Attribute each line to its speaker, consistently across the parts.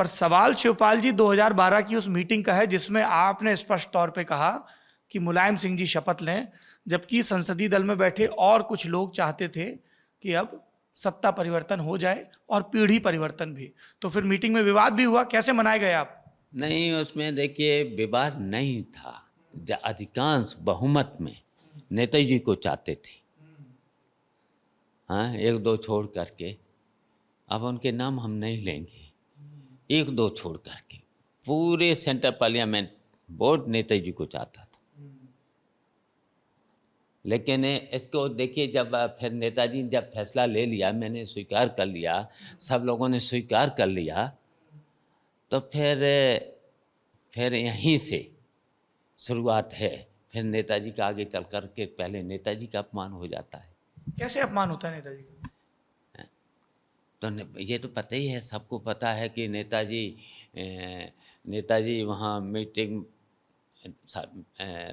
Speaker 1: पर सवाल शिवपाल जी 2012 की उस मीटिंग का है जिसमें आपने स्पष्ट तौर पे कहा कि मुलायम सिंह जी शपथ लें, जबकि संसदीय दल में बैठे और कुछ लोग चाहते थे कि अब सत्ता परिवर्तन हो जाए और पीढ़ी परिवर्तन भी। तो फिर मीटिंग में विवाद भी हुआ, कैसे मनाए गए आप?
Speaker 2: नहीं, उसमें देखिए विवाद नहीं था। अधिकांश बहुमत में नेताजी जी को चाहते थे, हाँ, एक दो छोड़ करके। अब उनके नाम हम नहीं लेंगे, एक दो छोड़ करके पूरे सेंट्रल पार्लियामेंट बोर्ड नेताजी जी को चाहता था। लेकिन इसको देखिए, जब फिर नेताजी ने जब फैसला ले लिया, मैंने स्वीकार कर लिया, सब लोगों ने स्वीकार कर लिया, तो फिर यहीं से शुरुआत है। फिर नेताजी का आगे चल कर के पहले नेताजी का अपमान हो जाता है।
Speaker 1: कैसे अपमान होता है नेताजी का?
Speaker 2: तो ये तो पता ही है, सबको पता है कि नेताजी वहाँ मीटिंग,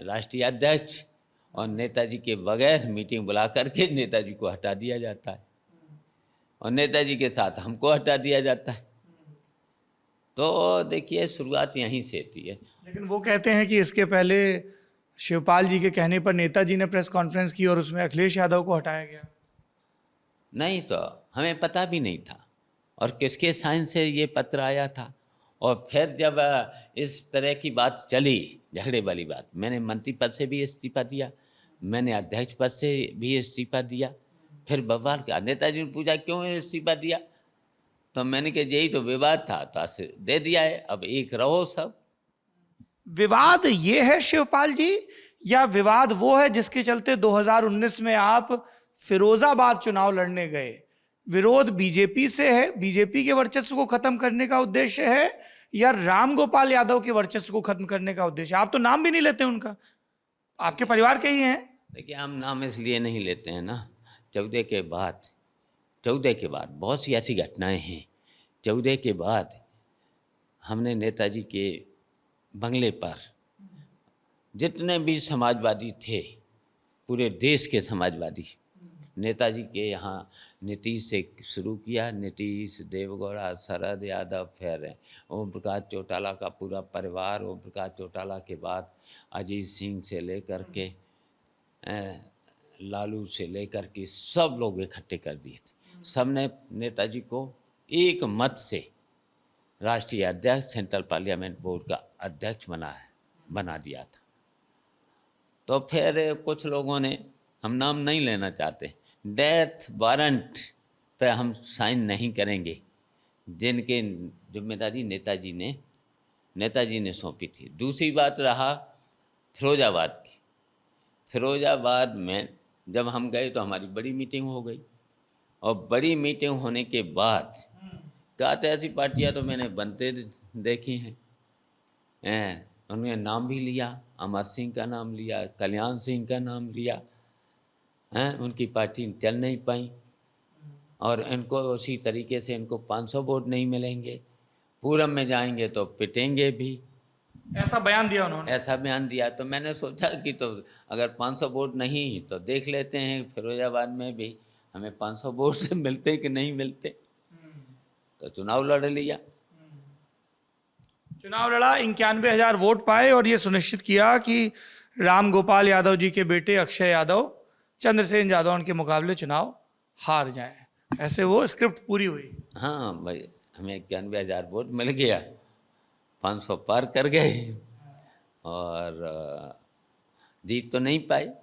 Speaker 2: राष्ट्रीय अध्यक्ष और नेताजी के बगैर मीटिंग बुला करके नेताजी को हटा दिया जाता है और नेताजी के साथ हमको हटा दिया जाता है। तो देखिए, शुरुआत यहीं से थी है।
Speaker 1: लेकिन वो कहते हैं कि इसके पहले शिवपाल जी के कहने पर नेताजी ने प्रेस कॉन्फ्रेंस की और उसमें अखिलेश यादव को हटाया गया।
Speaker 2: नहीं, तो हमें पता भी नहीं था और किसके साइन से ये पत्र आया था। और फिर जब इस तरह की बात चली, झगड़े वाली बात, मैंने मंत्री पद से भी इस्तीफा दिया, मैंने अध्यक्ष पद से भी इस्तीफा दिया। फिर बवाल क्या, नेताजी ने पूछा क्यों इस्तीफा दिया, तो मैंने कहा यही तो विवाद था, तो दे दिया है, अब एक रहो सब।
Speaker 1: विवाद ये है शिवपाल जी, या विवाद वो है जिसके चलते 2019 में आप फिरोजाबाद चुनाव लड़ने गए? विरोध बीजेपी से है, बीजेपी के वर्चस्व को खत्म करने का उद्देश्य है, या राम गोपाल यादव के वर्चस्व को खत्म करने का उद्देश्य? आप तो नाम भी नहीं लेते उनका, आपके परिवार के ही हैं।
Speaker 2: देखिए, हम नाम इसलिए नहीं लेते हैं ना, 14 के बाद बहुत सी ऐसी घटनाएं हैं। 14 के बाद हमने नेताजी के बंगले पर जितने भी समाजवादी थे, पूरे देश के समाजवादी, नेताजी के यहाँ नीतीश से शुरू किया, नीतीश, देवगौड़ा, शरद यादव, फिर ओम प्रकाश चौटाला का पूरा परिवार, ओम प्रकाश चौटाला के बाद अजीत सिंह से लेकर के लालू से लेकर के सब लोग इकट्ठे कर दिए थे। सब ने नेताजी को एक मत से राष्ट्रीय अध्यक्ष, सेंट्रल पार्लियामेंट बोर्ड का अध्यक्ष बना दिया था। तो फिर कुछ लोगों ने, हम नाम नहीं लेना चाहते, डेथ वारंट पे हम साइन नहीं करेंगे, जिनके जिम्मेदारी नेताजी ने सौंपी थी। दूसरी बात रहा फिरोजाबाद की। फिरोजाबाद में जब हम गए तो हमारी बड़ी मीटिंग हो गई, और बड़ी मीटिंग होने के बाद कहा था, ऐसी पार्टियां तो मैंने बनते देखी हैं। उन्होंने नाम भी लिया, अमर सिंह का नाम लिया, कल्याण सिंह का नाम लिया, उनकी पार्टी चल नहीं पाई, और इनको उसी तरीके से इनको 500 वोट नहीं मिलेंगे, पूरब में जाएंगे तो पिटेंगे भी,
Speaker 1: ऐसा बयान दिया उन्होंने।
Speaker 2: ऐसा बयान दिया। तो मैंने सोचा कि तो अगर 500 वोट नहीं तो देख लेते हैं फिरोजाबाद में भी हमें 500 वोट से मिलते कि नहीं मिलते। तो चुनाव लड़ लिया।
Speaker 1: चुनाव लड़ा, 91,000 वोट पाए और ये सुनिश्चित किया कि राम गोपाल यादव जी के बेटे अक्षय यादव चंद्रसेन यादव के मुकाबले चुनाव हार जाएं। ऐसे वो स्क्रिप्ट पूरी हुई।
Speaker 2: हाँ भाई, हमें 91,000 वोट मिल गया, 500 पार कर गए, और जीत तो नहीं पाए।